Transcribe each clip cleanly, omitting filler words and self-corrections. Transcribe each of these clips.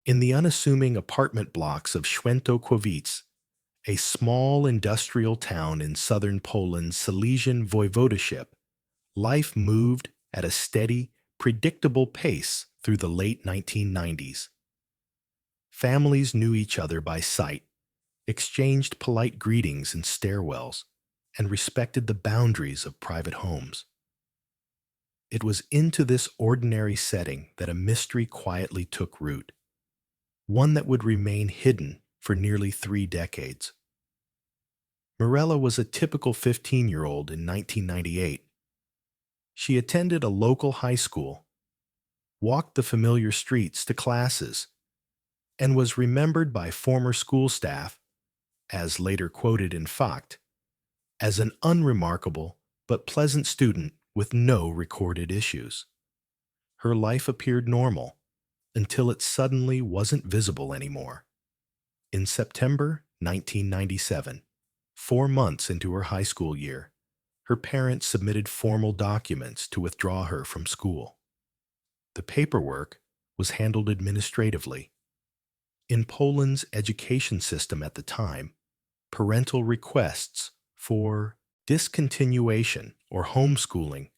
In the unassuming apartment blocks of Świętochłowice, a small industrial town in southern Poland's Silesian voivodeship, life moved at a steady, predictable pace through the late 1990s. Families knew each other by sight, exchanged polite greetings in stairwells, and respected the boundaries of private homes. It was into this ordinary setting that a mystery quietly took root, one that would remain hidden for nearly 3 decades. Mirella was a typical 15-year-old in 1998. She attended a local high school, walked the familiar streets to classes, and was remembered by former school staff, as later quoted in Fakt, as an unremarkable but pleasant student with no recorded issues. Her life appeared normal until it suddenly wasn't visible anymore. In September 1997, 4 months into her high school year, her parents submitted formal documents to withdraw her from school. The paperwork was handled administratively. In Poland's education system at the time, parental requests for discontinuation or homeschooling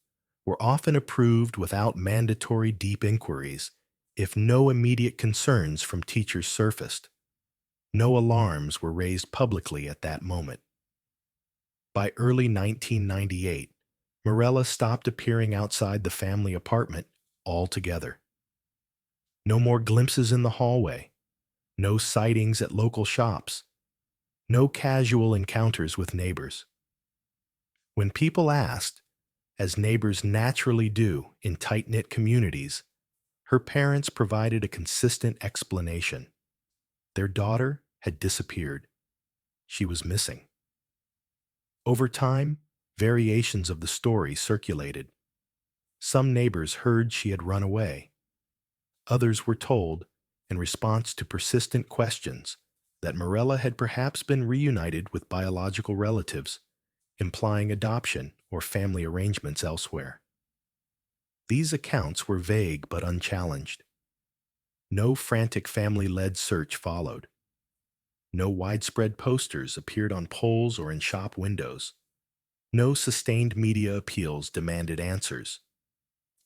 were often approved without mandatory deep inquiries if no immediate concerns from teachers surfaced. No alarms were raised publicly at that moment. By early 1998, Mirella stopped appearing outside the family apartment altogether. No more glimpses in the hallway, no sightings at local shops, no casual encounters with neighbors. When people asked, as neighbors naturally do in tight-knit communities, her parents provided a consistent explanation. Their daughter had disappeared. She was missing. Over time, variations of the story circulated. Some neighbors heard she had run away. Others were told, in response to persistent questions, that Mirella had perhaps been reunited with biological relatives, implying adoption or family arrangements elsewhere. These accounts were vague but unchallenged. No frantic family-led search followed. No widespread posters appeared on poles or in shop windows. No sustained media appeals demanded answers.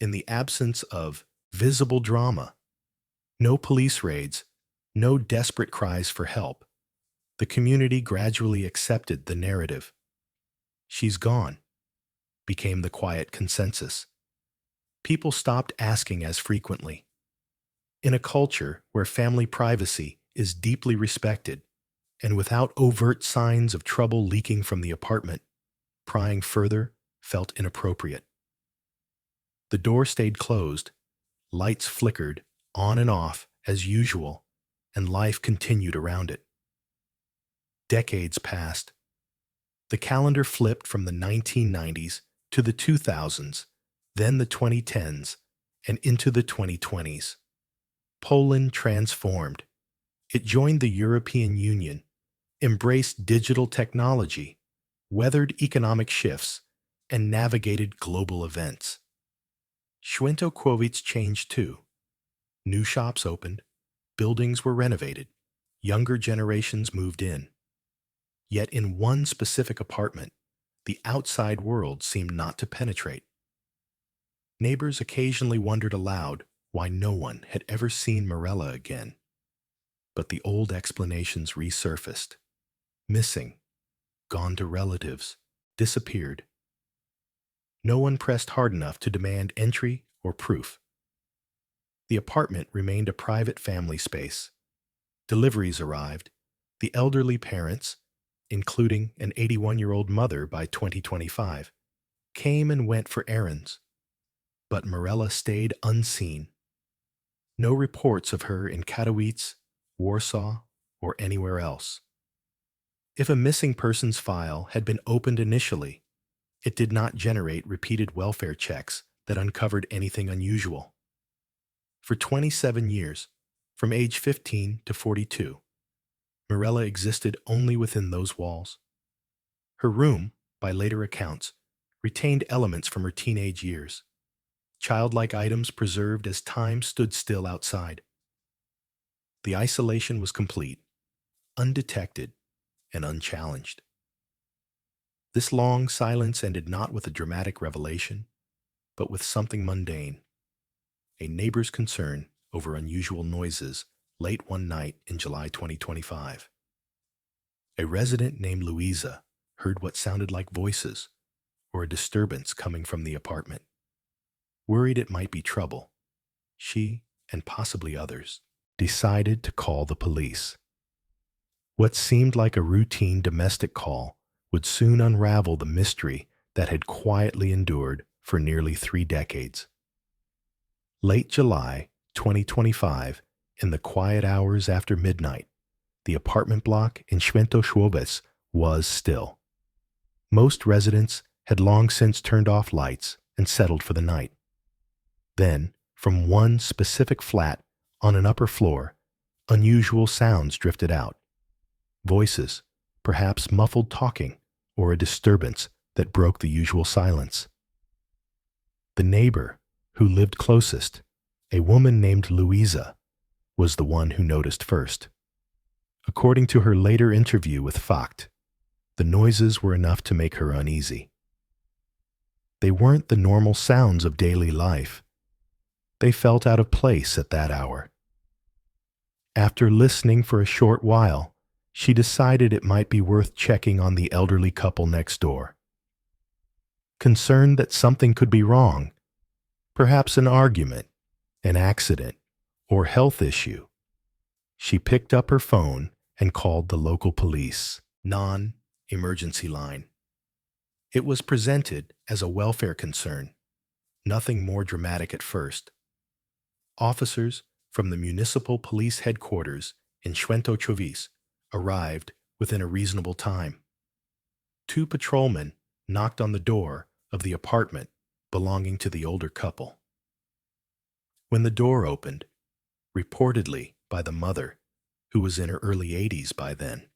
In the absence of visible drama, no police raids, no desperate cries for help, the community gradually accepted the narrative. "She's gone," became the quiet consensus. People stopped asking as frequently. In a culture where family privacy is deeply respected, and without overt signs of trouble leaking from the apartment, prying further felt inappropriate. The door stayed closed, lights flickered on and off as usual, and life continued around it. Decades passed. The calendar flipped from the 1990s to the 2000s, then the 2010s, and into the 2020s. Poland transformed. It joined the European Union, embraced digital technology, weathered economic shifts, and navigated global events. Świętochłowice changed too. New shops opened, buildings were renovated, younger generations moved in. Yet in one specific apartment, the outside world seemed not to penetrate. Neighbors occasionally wondered aloud why no one had ever seen Mirella again. But the old explanations resurfaced. Missing, gone to relatives, disappeared. No one pressed hard enough to demand entry or proof. The apartment remained a private family space. Deliveries arrived. The elderly parents, including an 81-year-old mother by 2025, came and went for errands. But Mirella stayed unseen. No reports of her in Katowice, Warsaw, or anywhere else. If a missing persons file had been opened initially, it did not generate repeated welfare checks that uncovered anything unusual. For 27 years, from age 15 to 42, Mirella existed only within those walls. Her room, by later accounts, retained elements from her teenage years, childlike items preserved as time stood still outside. The isolation was complete, undetected, and unchallenged. This long silence ended not with a dramatic revelation, but with something mundane, a neighbor's concern over unusual noises late one night in July 2025. A resident named Louisa heard what sounded like voices or a disturbance coming from the apartment. Worried it might be trouble, she, and possibly others, decided to call the police. What seemed like a routine domestic call would soon unravel the mystery that had quietly endured for nearly 3 decades. Late July 2025, in the quiet hours after midnight, the apartment block in Świętochłowice was still. Most residents had long since turned off lights and settled for the night. Then, from one specific flat on an upper floor, unusual sounds drifted out. Voices, perhaps muffled talking, or a disturbance that broke the usual silence. The neighbor who lived closest, a woman named Louisa, was the one who noticed first. According to her later interview with Fakt, the noises were enough to make her uneasy. They weren't the normal sounds of daily life. They felt out of place at that hour. After listening for a short while, she decided it might be worth checking on the elderly couple next door. Concerned that something could be wrong, perhaps an argument, an accident, or health issue, she picked up her phone and called the local police non-emergency line. It was presented as a welfare concern, nothing more dramatic at first. Officers from the municipal police headquarters in Świętochłowice arrived within a reasonable time. 2 patrolmen knocked on the door of the apartment belonging to the older couple. When the door opened, reportedly by the mother, who was in her early 80s by then,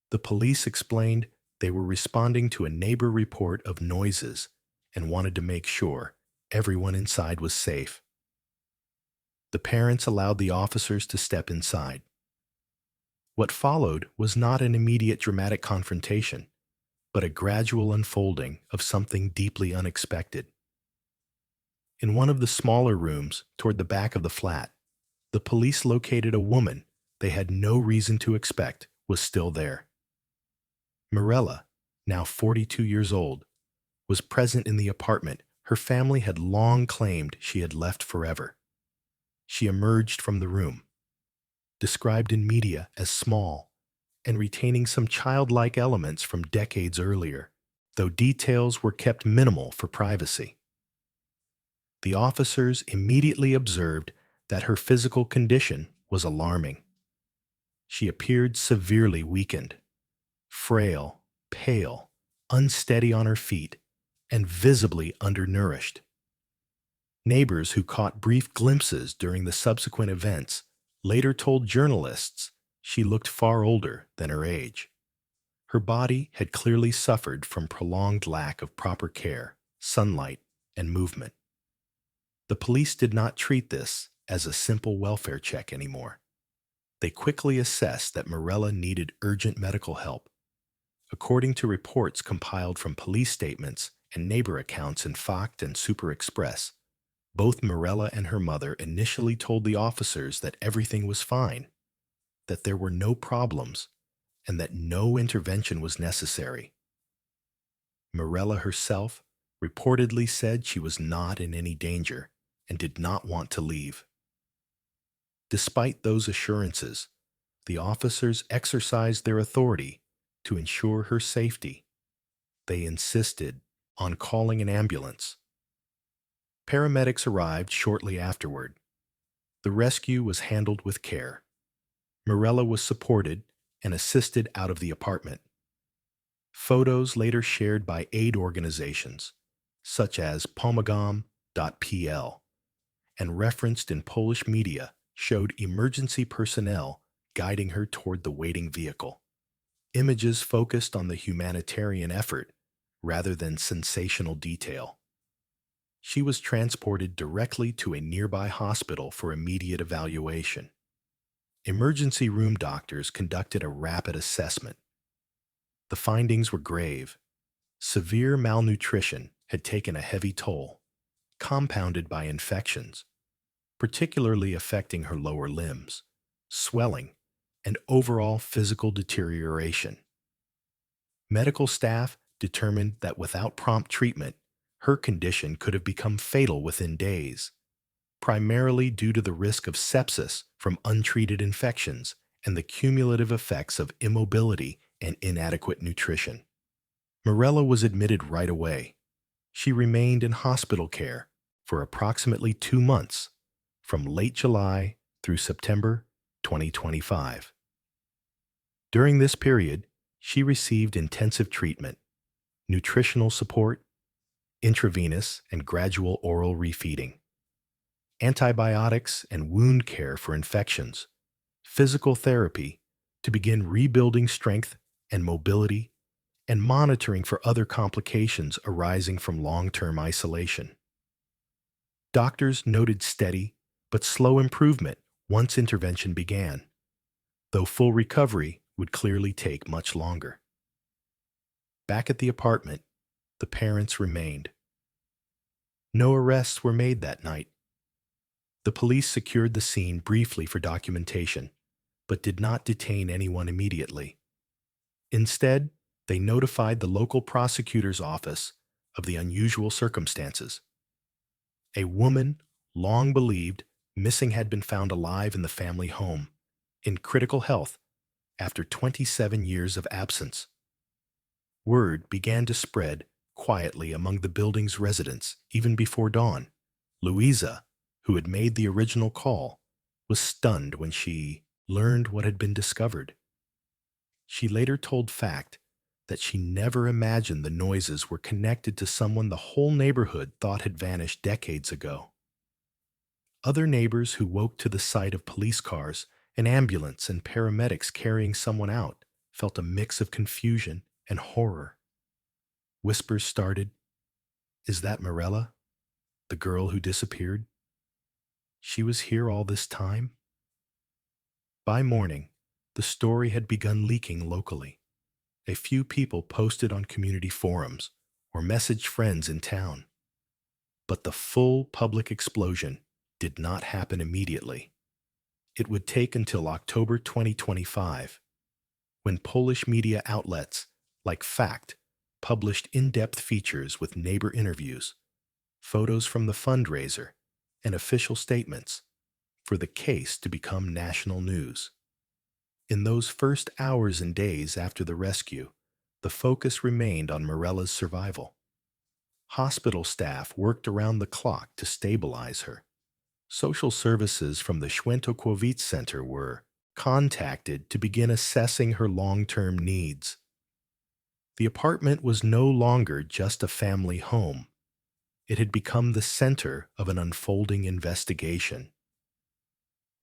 the police explained they were responding to a neighbor report of noises and wanted to make sure everyone inside was safe. The parents allowed the officers to step inside. What followed was not an immediate dramatic confrontation, but a gradual unfolding of something deeply unexpected. In one of the smaller rooms toward the back of the flat, the police located a woman they had no reason to expect was still there. Mirella, now 42 years old, was present in the apartment her family had long claimed she had left forever. She emerged from the room, described in media as small and retaining some childlike elements from decades earlier, though details were kept minimal for privacy. The officers immediately observed that her physical condition was alarming. She appeared severely weakened, frail, pale, unsteady on her feet, and visibly undernourished. Neighbors who caught brief glimpses during the subsequent events later told journalists she looked far older than her age. Her body had clearly suffered from prolonged lack of proper care, sunlight, and movement. The police did not treat this as a simple welfare check anymore. They quickly assessed that Mirella needed urgent medical help. According to reports compiled from police statements and neighbor accounts in Fakt and Super Express, both Mirella and her mother initially told the officers that everything was fine, that there were no problems, and that no intervention was necessary. Mirella herself reportedly said she was not in any danger and did not want to leave. Despite those assurances, the officers exercised their authority to ensure her safety. They insisted on calling an ambulance. Paramedics arrived shortly afterward. The rescue was handled with care. Mirella was supported and assisted out of the apartment. Photos later shared by aid organizations, such as pomagam.pl, and referenced in Polish media, showed emergency personnel guiding her toward the waiting vehicle. Images focused on the humanitarian effort rather than sensational detail. She was transported directly to a nearby hospital for immediate evaluation. Emergency room doctors conducted a rapid assessment. The findings were grave. Severe malnutrition had taken a heavy toll, compounded by infections, particularly affecting her lower limbs, swelling, and overall physical deterioration. Medical staff determined that without prompt treatment, her condition could have become fatal within days, primarily due to the risk of sepsis from untreated infections and the cumulative effects of immobility and inadequate nutrition. Mirella was admitted right away. She remained in hospital care for approximately 2 months, from late July through September 2025. During this period, she received intensive treatment, nutritional support, intravenous and gradual oral refeeding, antibiotics and wound care for infections, physical therapy to begin rebuilding strength and mobility, and monitoring for other complications arising from long-term isolation. Doctors noted steady but slow improvement once intervention began, though full recovery would clearly take much longer. Back at the apartment, the parents remained. No arrests were made that night. The police secured the scene briefly for documentation, but did not detain anyone immediately. Instead, they notified the local prosecutor's office of the unusual circumstances. A woman, long believed missing, had been found alive in the family home, in critical health, after 27 years of absence. Word began to spread quietly among the building's residents even before dawn. Louisa, who had made the original call, was stunned when she learned what had been discovered. She later told Fakt that she never imagined the noises were connected to someone the whole neighborhood thought had vanished decades ago. Other neighbors who woke to the sight of police cars, an ambulance, and paramedics carrying someone out felt a mix of confusion and horror. Whispers started, "Is that Mirella, the girl who disappeared? She was here all this time?" By morning, the story had begun leaking locally. A few people posted on community forums or messaged friends in town. But the full public explosion did not happen immediately. It would take until October 2025, when Polish media outlets like Fakt published in-depth features with neighbor interviews, photos from the fundraiser, and official statements, for the case to become national news. In those first hours and days after the rescue, the focus remained on Mirella's survival. Hospital staff worked around the clock to stabilize her. Social services from the Świętochłowice Center were contacted to begin assessing her long-term needs. The apartment was no longer just a family home. It had become the center of an unfolding investigation.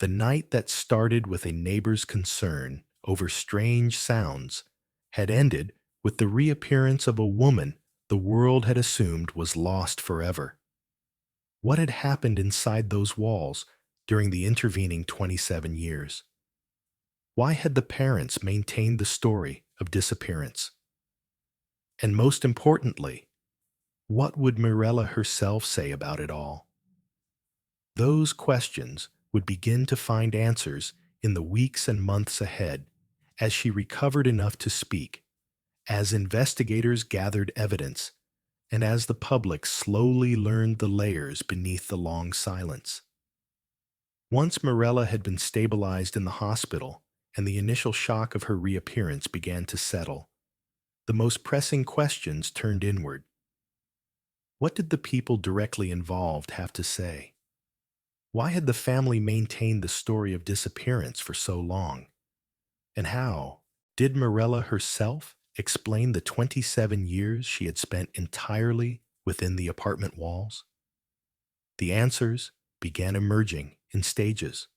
The night that started with a neighbor's concern over strange sounds had ended with the reappearance of a woman the world had assumed was lost forever. What had happened inside those walls during the intervening 27 years? Why had the parents maintained the story of disappearance? And most importantly, what would Mirella herself say about it all? Those questions would begin to find answers in the weeks and months ahead as she recovered enough to speak, as investigators gathered evidence, and as the public slowly learned the layers beneath the long silence. Once Mirella had been stabilized in the hospital and the initial shock of her reappearance began to settle, the most pressing questions turned inward. What did the people directly involved have to say? Why had the family maintained the story of disappearance for so long? And how did Mirella herself explain the 27 years she had spent entirely within the apartment walls? The answers began emerging in stages.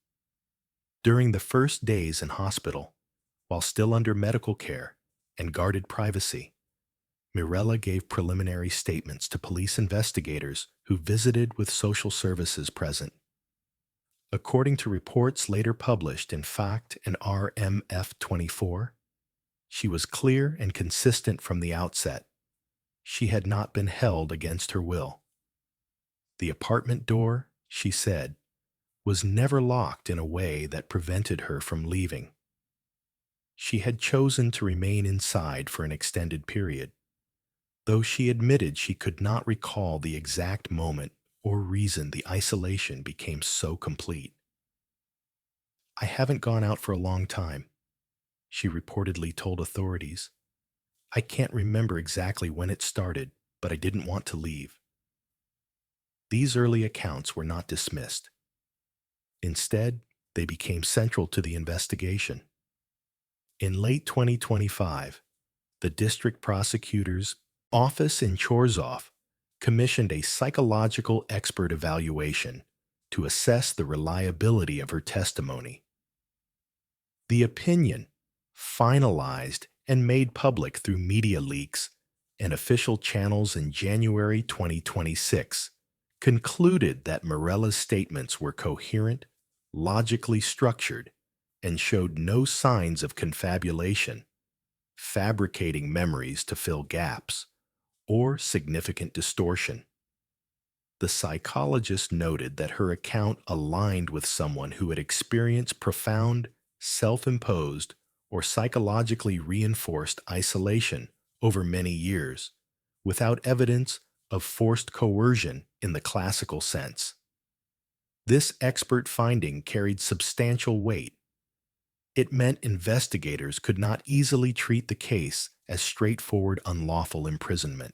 During the first days in hospital, while still under medical care and guarded privacy, Mirella gave preliminary statements to police investigators who visited with social services present. According to reports later published in Fakt and RMF24, she was clear and consistent from the outset. She had not been held against her will. The apartment door, she said, was never locked in a way that prevented her from leaving. She had chosen to remain inside for an extended period, though she admitted she could not recall the exact moment or reason the isolation became so complete. "I haven't gone out for a long time," she reportedly told authorities. "I can't remember exactly when it started, but I didn't want to leave." These early accounts were not dismissed. Instead, they became central to the investigation. In late 2025, the district prosecutor's office in Chorzów commissioned a psychological expert evaluation to assess the reliability of her testimony. The opinion, finalized and made public through media leaks and official channels in January 2026, concluded that Mirella's statements were coherent, logically structured, and showed no signs of confabulation, fabricating memories to fill gaps, or significant distortion. The psychologist noted that her account aligned with someone who had experienced profound, self-imposed, or psychologically reinforced isolation over many years, without evidence of forced coercion in the classical sense. This expert finding carried substantial weight. It meant investigators could not easily treat the case as straightforward unlawful imprisonment.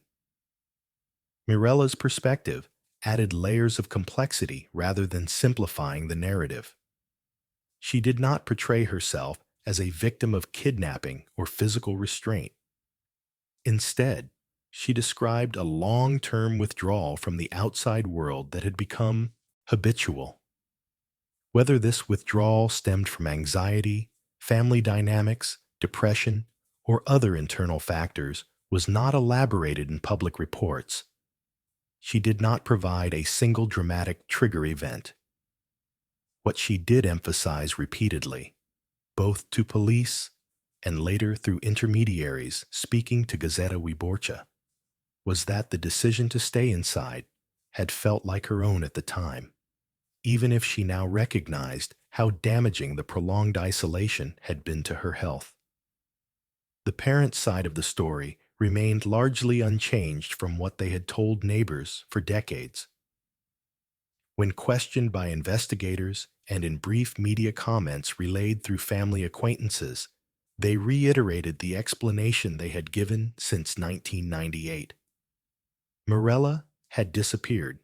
Mirella's perspective added layers of complexity rather than simplifying the narrative. She did not portray herself as a victim of kidnapping or physical restraint. Instead, she described a long-term withdrawal from the outside world that had become habitual. Whether this withdrawal stemmed from anxiety, family dynamics, depression, or other internal factors was not elaborated in public reports. She did not provide a single dramatic trigger event. What she did emphasize repeatedly, both to police and later through intermediaries speaking to Gazeta Wyborcza, was that the decision to stay inside had felt like her own at the time, even if she now recognized how damaging the prolonged isolation had been to her health. The parents' side of the story remained largely unchanged from what they had told neighbors for decades. When questioned by investigators and in brief media comments relayed through family acquaintances, they reiterated the explanation they had given since 1998. Mirella had disappeared.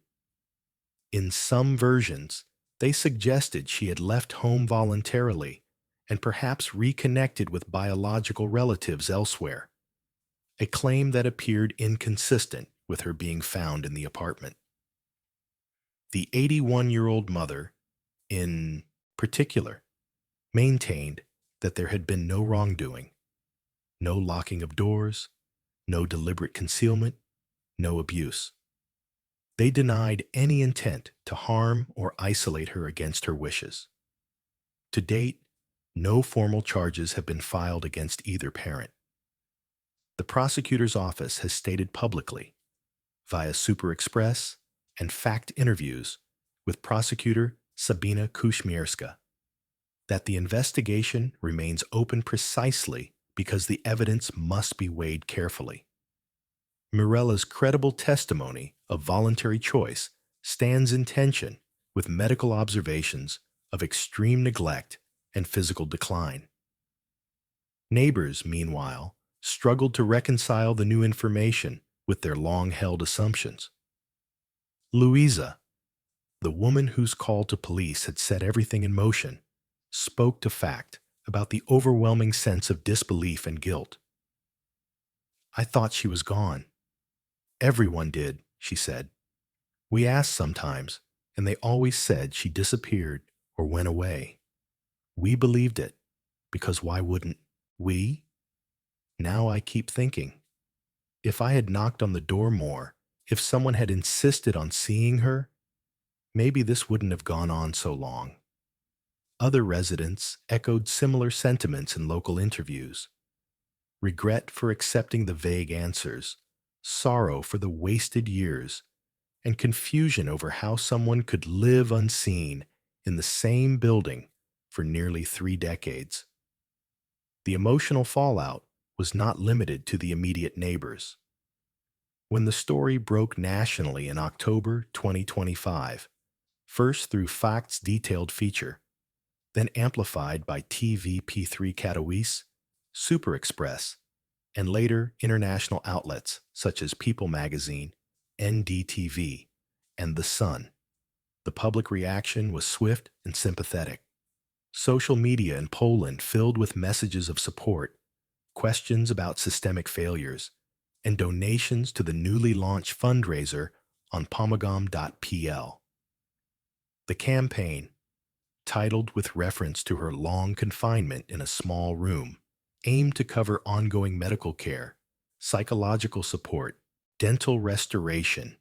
In some versions, they suggested she had left home voluntarily and perhaps reconnected with biological relatives elsewhere, a claim that appeared inconsistent with her being found in the apartment. The 81-year-old mother, in particular, maintained that there had been no wrongdoing, no locking of doors, no deliberate concealment, no abuse. They denied any intent to harm or isolate her against her wishes. To date, no formal charges have been filed against either parent. The prosecutor's office has stated publicly, via Super Express and Fakt interviews with prosecutor Sabina Kuśmierska, that the investigation remains open precisely because the evidence must be weighed carefully. Mirella's credible testimony of voluntary choice stands in tension with medical observations of extreme neglect and physical decline. Neighbors, meanwhile, struggled to reconcile the new information with their long-held assumptions. Louisa, the woman whose call to police had set everything in motion, spoke to Fakt about the overwhelming sense of disbelief and guilt. "I thought she was gone. Everyone did," she said. "We asked sometimes, and they always said she disappeared or went away. We believed it, because why wouldn't we? Now I keep thinking, if I had knocked on the door more, if someone had insisted on seeing her, maybe this wouldn't have gone on so long." Other residents echoed similar sentiments in local interviews: regret for accepting the vague answers, sorrow for the wasted years, and confusion over how someone could live unseen in the same building for nearly 3 decades. The emotional fallout was not limited to the immediate neighbors. When the story broke nationally in October 2025, first through Fact's detailed feature, then amplified by TVP3 Katowice, Super Express, and later international outlets such as People Magazine, NDTV, and The Sun, the public reaction was swift and sympathetic. Social media in Poland filled with messages of support, questions about systemic failures, and donations to the newly launched fundraiser on pomagam.pl. The campaign, titled with reference to her long confinement in a small room, aimed to cover ongoing medical care, psychological support, dental restoration,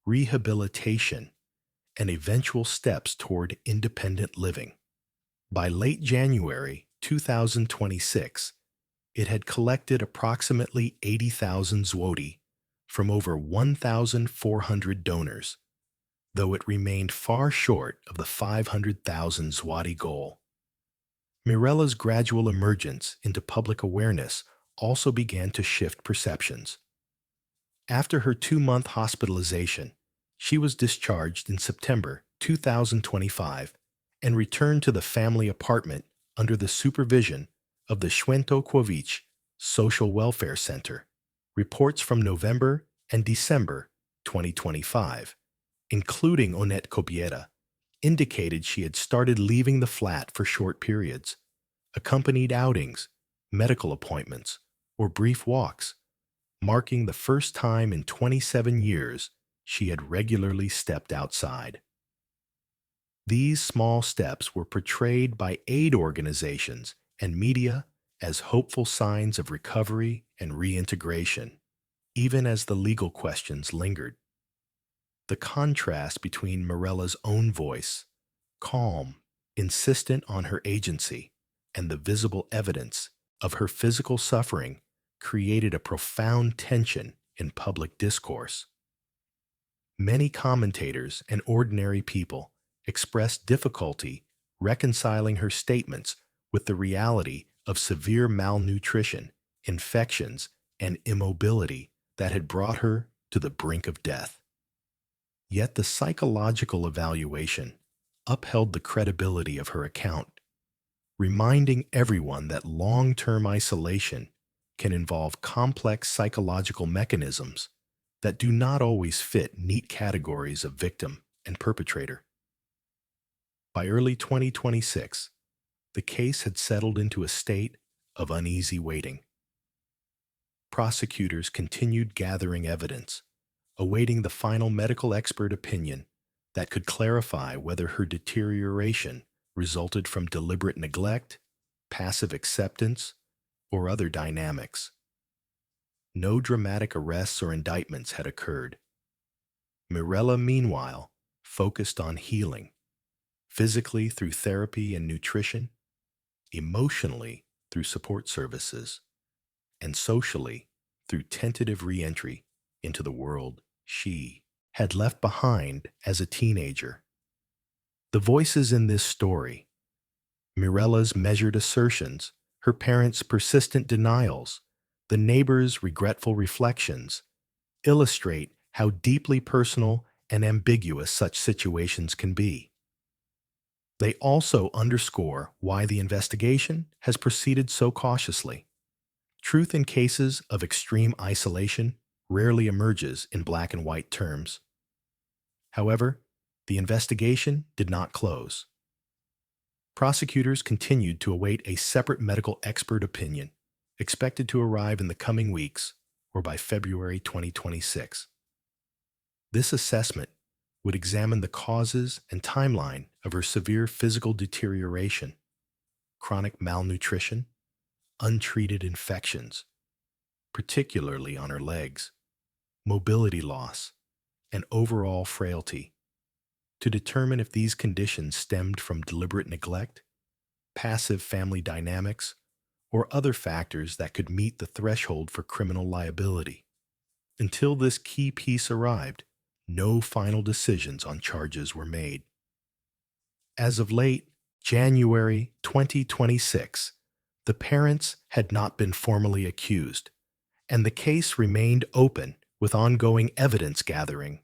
rehabilitation, and eventual steps toward independent living. By late January 2026, it had collected approximately 80,000 zloty from over 1,400 donors, though it remained far short of the 500,000 zloty goal. Mirella's gradual emergence into public awareness also began to shift perceptions. After her 2-month hospitalization, she was discharged in September 2025 and returned to the family apartment under the supervision of the Świętochłowice Social Welfare Center. Reports from November and December 2025, including Onet Kobieta, indicated she had started leaving the flat for short periods, accompanied outings, medical appointments, or brief walks, marking the first time in 27 years she had regularly stepped outside. These small steps were portrayed by aid organizations and media as hopeful signs of recovery and reintegration, even as the legal questions lingered. The contrast between Mirella's own voice, calm, insistent on her agency, and the visible evidence of her physical suffering created a profound tension in public discourse. Many commentators and ordinary people expressed difficulty reconciling her statements with the reality of severe malnutrition, infections, and immobility that had brought her to the brink of death. Yet the psychological evaluation upheld the credibility of her account, reminding everyone that long-term isolation can involve complex psychological mechanisms that do not always fit neat categories of victim and perpetrator. By early 2026, the case had settled into a state of uneasy waiting. Prosecutors continued gathering evidence, awaiting the final medical expert opinion that could clarify whether her deterioration resulted from deliberate neglect, passive acceptance, or other dynamics. No dramatic arrests or indictments had occurred. Mirella, meanwhile, focused on healing, physically through therapy and nutrition, emotionally through support services, and socially through tentative re-entry into the world she had left behind as a teenager. The voices in this story, Mirella's measured assertions, her parents' persistent denials, the neighbors' regretful reflections, illustrate how deeply personal and ambiguous such situations can be. They also underscore why the investigation has proceeded so cautiously. Truth in cases of extreme isolation rarely emerges in black and white terms. However, the investigation did not close. Prosecutors continued to await a separate medical expert opinion, expected to arrive in the coming weeks or by February 2026. This assessment would examine the causes and timeline of her severe physical deterioration, chronic malnutrition, untreated infections, particularly on her legs, mobility loss, and overall frailty, to determine if these conditions stemmed from deliberate neglect passive family dynamics, or other factors that could meet the threshold for criminal liability. Until this key piece arrived, no final decisions on charges were made. As of late January 2026, the parents had not been formally accused, and the case remained open with ongoing evidence gathering.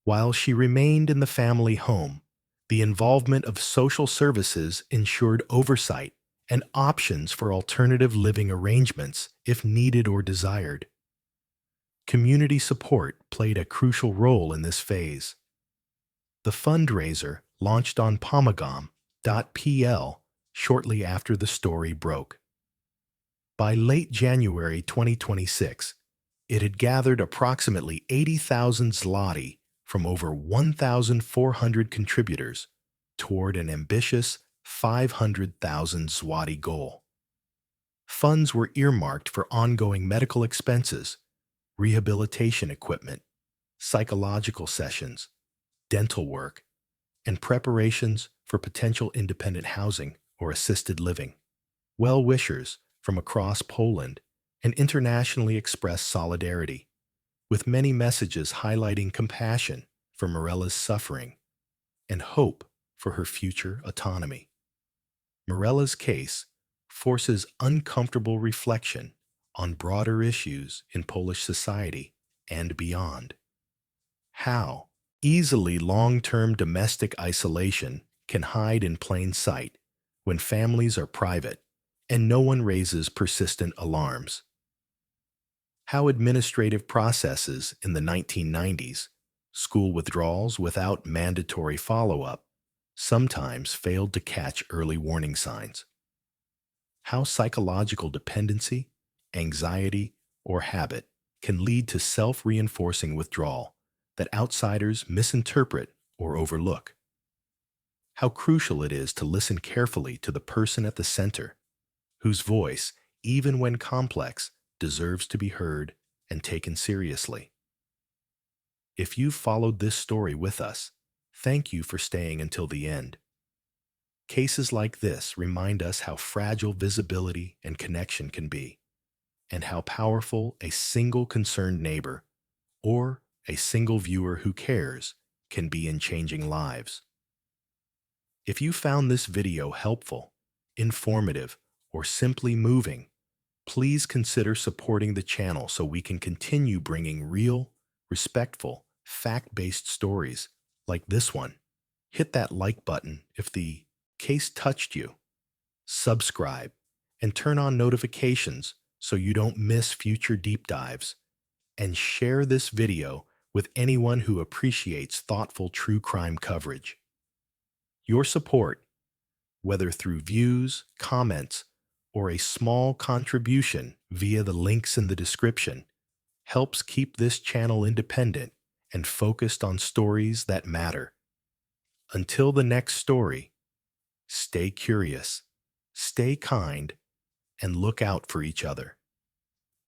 While she remained in the family home, the involvement of social services ensured oversight and options for alternative living arrangements if needed or desired. Community support played a crucial role in this phase. The fundraiser launched on pomagam.pl shortly after the story broke. By late January 2026, it had gathered approximately 80,000 zloty from over 1,400 contributors toward an ambitious 500,000 zloty goal. Funds were earmarked for ongoing medical expenses, rehabilitation equipment, psychological sessions, dental work, and preparations for potential independent housing or assisted living. Well-wishers from across Poland and internationally expressed solidarity, with many messages highlighting compassion for Mirella's suffering and hope for her future autonomy. Mirella's case forces uncomfortable reflection on broader issues in Polish society and beyond. How easily long-term domestic isolation can hide in plain sight when families are private and no one raises persistent alarms. How administrative processes in the 1990s, school withdrawals without mandatory follow-up, sometimes failed to catch early warning signs. How psychological dependency, anxiety, or habit can lead to self-reinforcing withdrawal that outsiders misinterpret or overlook. How crucial it is to listen carefully to the person at the center, whose voice, even when complex, deserves to be heard and taken seriously. If you've followed this story with us, thank you for staying until the end. Cases like this remind us how fragile visibility and connection can be, and how powerful a single concerned neighbor or a single viewer who cares can be in changing lives. If you found this video helpful, informative, or simply moving, please consider supporting the channel so we can continue bringing real, respectful, fact-based stories like this one. Hit that like button if the case touched you, subscribe, and turn on notifications so you don't miss future deep dives, and share this video with anyone who appreciates thoughtful true crime coverage. Your support, whether through views, comments, or a small contribution via the links in the description, helps keep this channel independent and focused on stories that matter. Until the next story, stay curious, stay kind, and look out for each other.